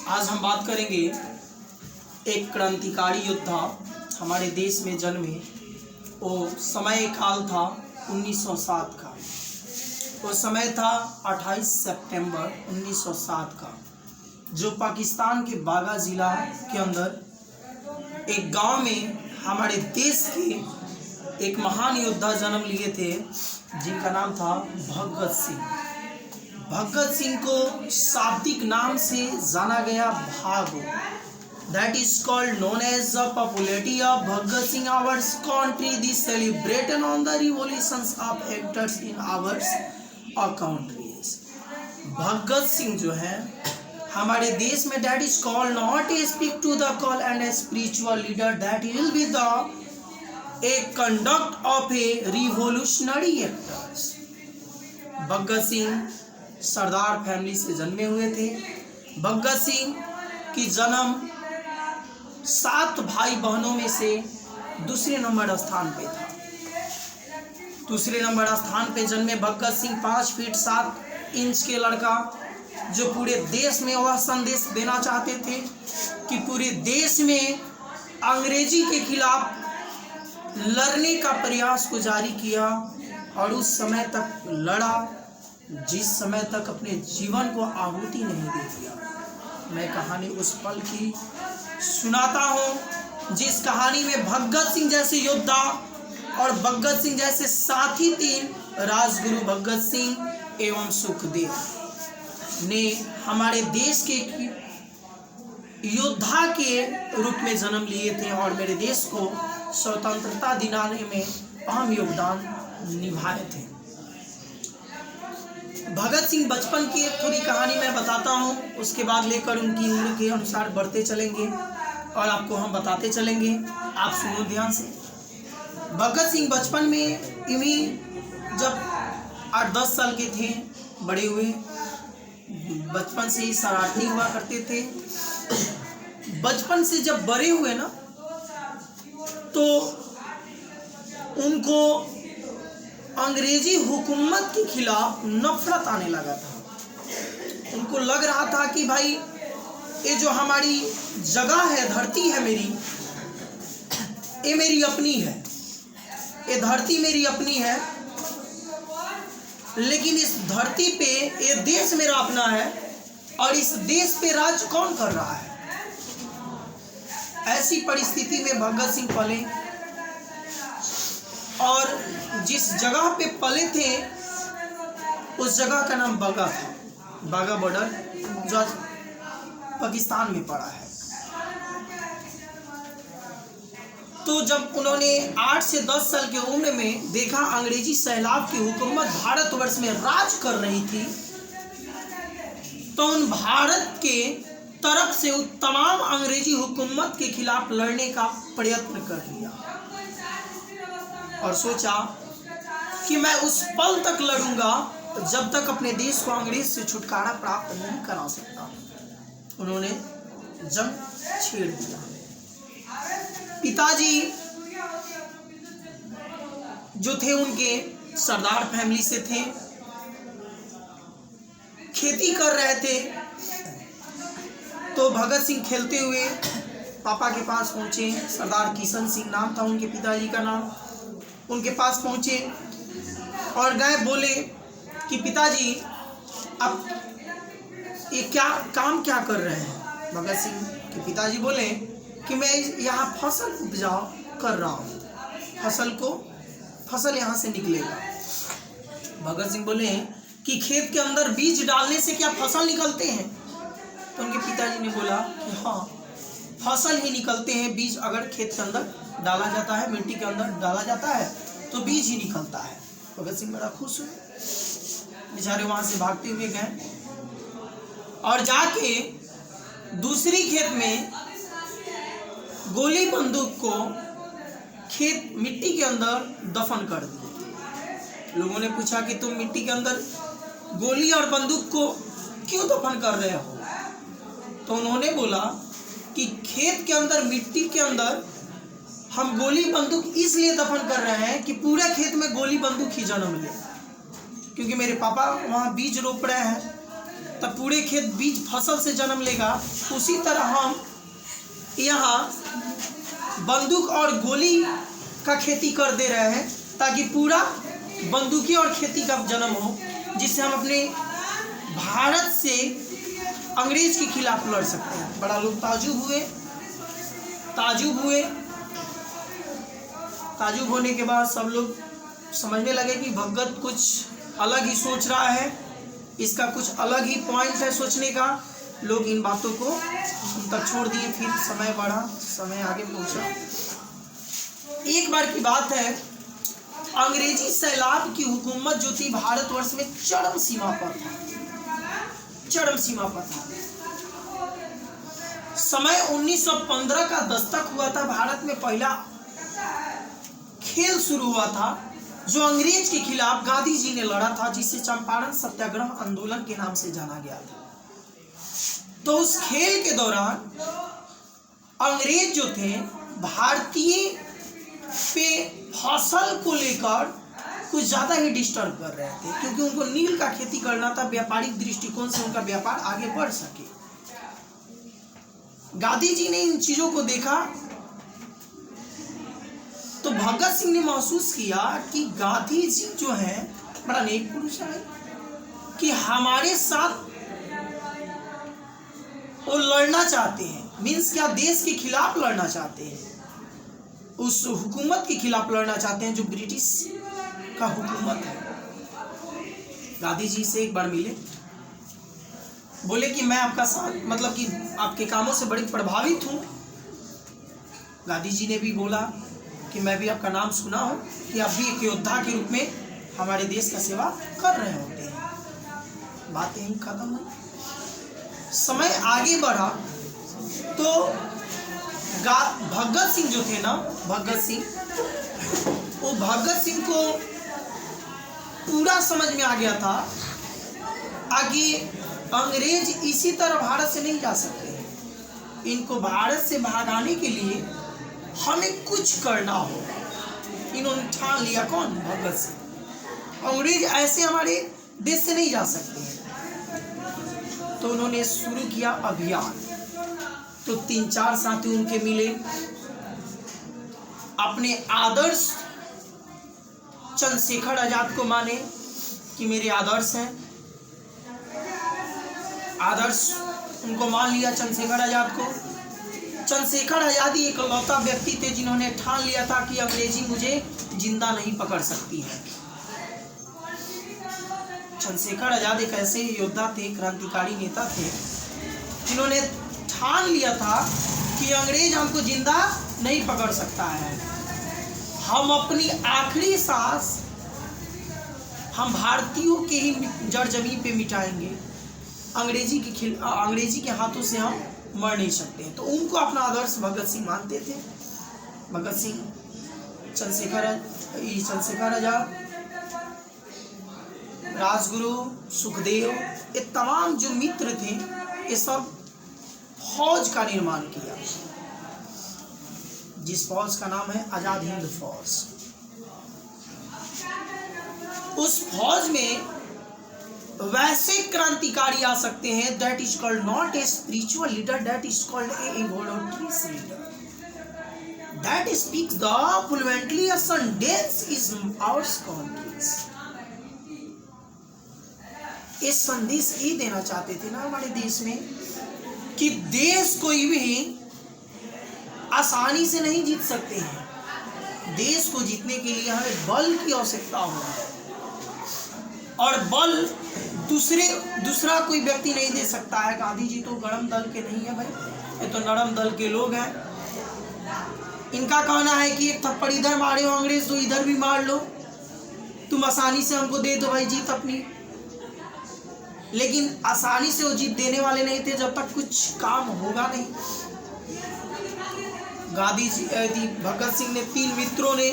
आज हम बात करेंगे एक क्रांतिकारी योद्धा हमारे देश में जन्मे। वो समय काल था 1907 का। वो समय था 28 सितंबर 1907 का, जो पाकिस्तान के बागा ज़िला के अंदर एक गांव में हमारे देश के एक महान योद्धा जन्म लिए थे, जिनका नाम था भगत सिंह। भगत सिंह को शाब्दिक नाम से जाना गया भागो। That is called known as the popularity of Bhagat Singh our country. This celebrated on the revolutions of actors in our countries. Bhagat Singh जो है हमारे देश में that is called not a speak to the call and a spiritual leader that will be the a conduct of a revolutionary actors. Bhagat Singh Sardar family से जन्मे हुए थे। भगत सिंह की जन्म 7 भाई बहनों में से दूसरे नंबर स्थान पे था। दूसरे नंबर स्थान पे जन्मे भगत सिंह 5 फीट 7 इंच के लड़का, जो पूरे देश में वह संदेश देना चाहते थे कि पूरे देश में अंग्रेजी के खिलाफ लड़ने का प्रयास को जारी किया, और उस समय तक लड़ा जिस समय तक अपने जीवन को आहुति नहीं दे दिया। मैं कहानी उस पल की सुनाता हूँ जिस कहानी में भगत सिंह जैसे योद्धा और भगत सिंह जैसे साथी 3 राजगुरु भगत सिंह एवं सुखदेव ने हमारे देश के योद्धा के रूप में जन्म लिए थे और मेरे देश को स्वतंत्रता दिलाने में अहम योगदान निभाए थे। भगत सिंह बचपन की एक थोड़ी कहानी मैं बताता हूँ, उसके बाद लेकर उनकी उम्र के अनुसार बढ़ते चलेंगे और आपको हम बताते चलेंगे। आप सुनो ध्यान से। भगत सिंह बचपन में इन्हीं जब 8-10 साल के थे, बड़े हुए, बचपन से ही शरारती हुआ करते थे। बचपन से जब बड़े हुए ना, तो उनको अंग्रेजी हुकूमत के खिलाफ नफरत आने लगा था। उनको लग रहा था कि भाई ये जो हमारी जगह है, धरती है मेरी, ये मेरी अपनी है, ये धरती मेरी अपनी है, लेकिन इस धरती पे ये देश मेरा अपना है और इस देश पे राज कौन कर रहा है। ऐसी परिस्थिति में भगत सिंह पले और जिस जगह पे पले थे उस जगह का नाम बागा था। बागा बॉर्डर जो आज पाकिस्तान में पड़ा है। तो जब उन्होंने 8 से 10 साल की उम्र में देखा अंग्रेजी सैलाब की हुकूमत भारतवर्ष में राज कर रही थी, तो उन भारत के तरफ से तमाम अंग्रेजी हुकूमत के खिलाफ लड़ने का प्रयत्न कर लिया और सोचा कि मैं उस पल तक लड़ूंगा जब तक अपने देश को अंग्रेज से छुटकारा प्राप्त नहीं करा सकता। उन्होंने जंग छेड़ दिया। पिताजी जो थे उनके सरदार फैमिली से थे, खेती कर रहे थे। तो भगत सिंह खेलते हुए पापा के पास पहुंचे। सरदार किशन सिंह नाम था उनके पिताजी का नाम। उनके पास पहुंचे और गए, बोले कि पिताजी आप ये काम क्या कर रहे हैं। भगत सिंह के पिताजी बोले कि मैं यहाँ फसल उपजाऊ कर रहा हूँ, फसल यहाँ से निकलेगा। भगत सिंह बोले कि खेत के अंदर बीज डालने से क्या फसल निकलते हैं। तो उनके पिताजी ने बोला कि हाँ, फसल ही निकलते हैं। बीज अगर खेत के अंदर डाला जाता है, मिट्टी के अंदर डाला जाता है, तो बीज ही निकलता है। भगत सिंह बड़ा खुश हुए, बेचारे वहां से भागते हुए गए और जाके दूसरी खेत में गोली बंदूक को खेत मिट्टी के अंदर दफन कर दिए। लोगों ने पूछा कि तुम मिट्टी के अंदर गोली और बंदूक को क्यों दफन कर रहे हो। तो उन्होंने बोला कि खेत के अंदर, मिट्टी के अंदर हम गोली बंदूक इसलिए दफन कर रहे हैं कि पूरे खेत में गोली बंदूक ही जन्म ले, क्योंकि मेरे पापा वहाँ बीज रोप रहे हैं तब पूरे खेत बीज फसल से जन्म लेगा। उसी तरह हम यहाँ बंदूक और गोली का खेती कर दे रहे हैं ताकि पूरा बंदूकी और खेती का जन्म हो, जिससे हम अपने भारत से अंग्रेज के खिलाफ लड़ सकते हैं। बड़ा लोग ताजुब होने के बाद सब लोग समझने लगे कि भगत कुछ अलग ही सोच रहा है, इसका कुछ अलग ही पॉइंट है सोचने का। लोग इन बातों को उन तक छोड़ दिए। फिर समय बढ़ा, समय आगे पहुंचा। एक बार की बात है, अंग्रेजी सैलाब की हुकूमत जो थी भारतवर्ष में चरम सीमा पर था। समय 1915 का दस्तक हुआ था। भारत में पहला खेल शुरू हुआ था जो अंग्रेज के खिलाफ गांधी जी ने लड़ा था, जिसे चंपारण सत्याग्रह आंदोलन के नाम से जाना गया था। तो उस खेल के दौरान अंग्रेज जो थे भारतीय पे फसल को लेकर कुछ ज्यादा ही डिस्टर्ब कर रहे थे, क्योंकि उनको नील का खेती करना था, व्यापारिक दृष्टिकोण से उनका व्यापार आगे बढ़ सके। गांधी जी ने इन चीजों को देखा तो भगत सिंह ने महसूस किया कि गांधी जी जो है बड़ा नेक पुरुष है, कि हमारे साथ वो लड़ना चाहते हैं। मीन्स क्या, देश के खिलाफ लड़ना चाहते हैं, उस हुकूमत के खिलाफ लड़ना चाहते हैं जो ब्रिटिश का हुकूमत है। गांधी जी से एक बार मिले, बोले कि मैं आपका साथ, मतलब कि आपके कामों से बड़ी प्रभावित हूँ। गांधी जी ने भी बोला कि मैं भी आपका नाम सुना हूँ कि आप भी एक योद्धा के रूप में हमारे देश का सेवा कर रहे होते हैं। बात यहीं खत्म हुई। समय आगे बढ़ा तो भगत सिंह जो थे ना, भगत सिंह को पूरा समझ में आ गया था आगे अंग्रेज इसी तरह भारत से नहीं जा सकते। इनको भारत से भगाने के लिए हमें कुछ करना होगा। इन्होंने ठान लिया। कौन? भगत सिंह। अंग्रेज ऐसे हमारे देश से नहीं जा सकते हैं। तो उन्होंने शुरू किया अभियान। तो 3-4 साथी उनके मिले, अपने आदर्श चंद्रशेखर आजाद को माने कि मेरे आदर्श हैं। आदर्श उनको मान लिया, चंद्रशेखर आजाद को। चंद्रशेखर आजाद ही एक लौता व्यक्ति थे जिन्होंने ठान लिया था कि अंग्रेजी मुझे जिंदा नहीं पकड़ सकती है। चंद्रशेखर आजाद एक ऐसे योद्धा थे, क्रांतिकारी नेता थे, जिन्होंने ठान लिया था कि अंग्रेज हमको जिंदा नहीं पकड़ सकता है। हम अपनी आखिरी सांस हम भारतीयों के ही जड़ जमीन पे मिटाएंगे। अंग्रेजी के हाथों से हम मर नहीं सकते। तो उनको अपना आदर्श भगत सिंह मानते थे। भगत सिंह, चंद्रशेखर आजाद, राजगुरु, सुखदेव, ये तमाम जो मित्र थे, ये सब फौज का निर्माण किया, जिस फौज का नाम है आजाद हिंद फौज। उस फौज में वैसे क्रांतिकारी आ सकते हैं, that is called not a spiritual leader, that is called a voluntary leader, that speaks the fluently ascendance is ours countries. इस संदेश ये देना चाहते थे ना हमारे देश में कि देश कोई भी आसानी से नहीं जीत सकते हैं। देश को जीतने के लिए हमें बल की आवश्यकता होगी, और बल दूसरा कोई व्यक्ति नहीं दे सकता है। गांधी जी तो गरम दल के नहीं है भाई, ये तो नरम दल के लोग हैं। इनका कहना है कि एक थप्पड़ इधर मारे हो अंग्रेज तो इधर भी मार लो, तुम आसानी से हमको दे दो भाई जीत अपनी। लेकिन आसानी से वो जीत देने वाले नहीं थे जब तक कुछ काम होगा नहीं। गांधी जी, भगत सिंह ने 3 मित्रों ने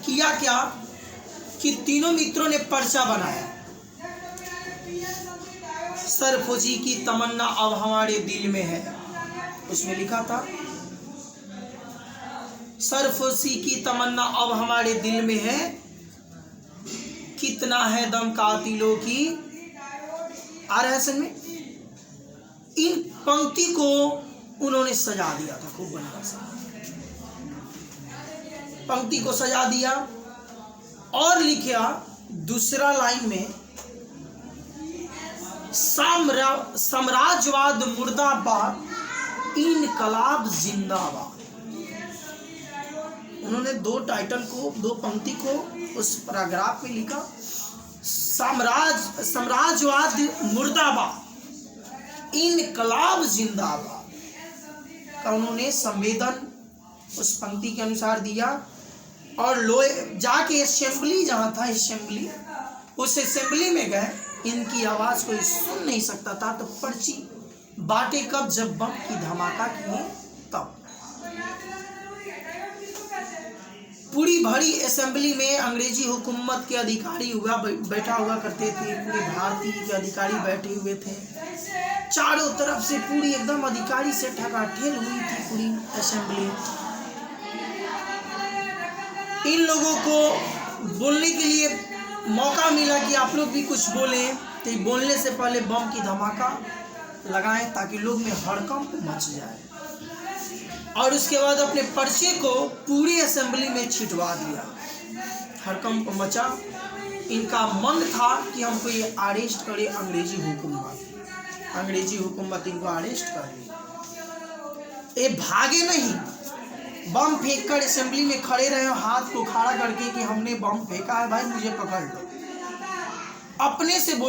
किया क्या कि तीनों मित्रों ने पर्चा बनाया, सरफौजी की तमन्ना अब हमारे दिल में है। उसमें लिखा था सरफरोशी की तमन्ना अब हमारे दिल में है, कितना है दम कातिलों की। आ रहा है समझ में? इन पंक्ति को उन्होंने सजा दिया था खूब बढ़िया से, पंक्ति को सजा दिया और लिखा दूसरा लाइन में, साम्राज्यवाद मुर्दाबाद, इनकलाब जिंदाबाद। उन्होंने दो टाइटल को, दो पंक्ति को उस पैराग्राफ में लिखा, साम्राज्यवाद मुर्दाबाद, इनकलाब जिंदाबाद का उन्होंने संवेदन उस पंक्ति के अनुसार दिया। और लोए जाके असेंबली जहाँ था, असेंबली, उस असेंबली में गए, इनकी आवाज़ कोई सुन नहीं सकता था, तो पर्ची बांटे कब, जब बम की धमाका किए तब। पूरी भरी असेंबली में अंग्रेजी हुकूमत के अधिकारी बैठा हुआ करते थे, पूरे भारतीय के अधिकारी बैठे हुए थे, चारों तरफ से पूरी एकदम अधिकारी से ठकाठेल हुई थी पूरी असेंबली। इन लोगों को बोलने के लिए मौका मिला कि आप लोग भी कुछ बोलें, तो बोलने से पहले बम की धमाका लगाएं ताकि लोग में हड़कंप मच जाए, और उसके बाद अपने पर्चे को पूरी असेंबली में छिटवा दिया। हड़कंप मचा, इनका मन था कि हमको ये अरेस्ट करे अंग्रेजी हुकूमत इनको अरेस्ट कर ली। ये भागे नहीं, बम फेंक कर असेंबली में खड़े रहे, हाथ को खड़ा करके कि हमने बम फेंका है भाई, मुझे पकड़ लो। अपने से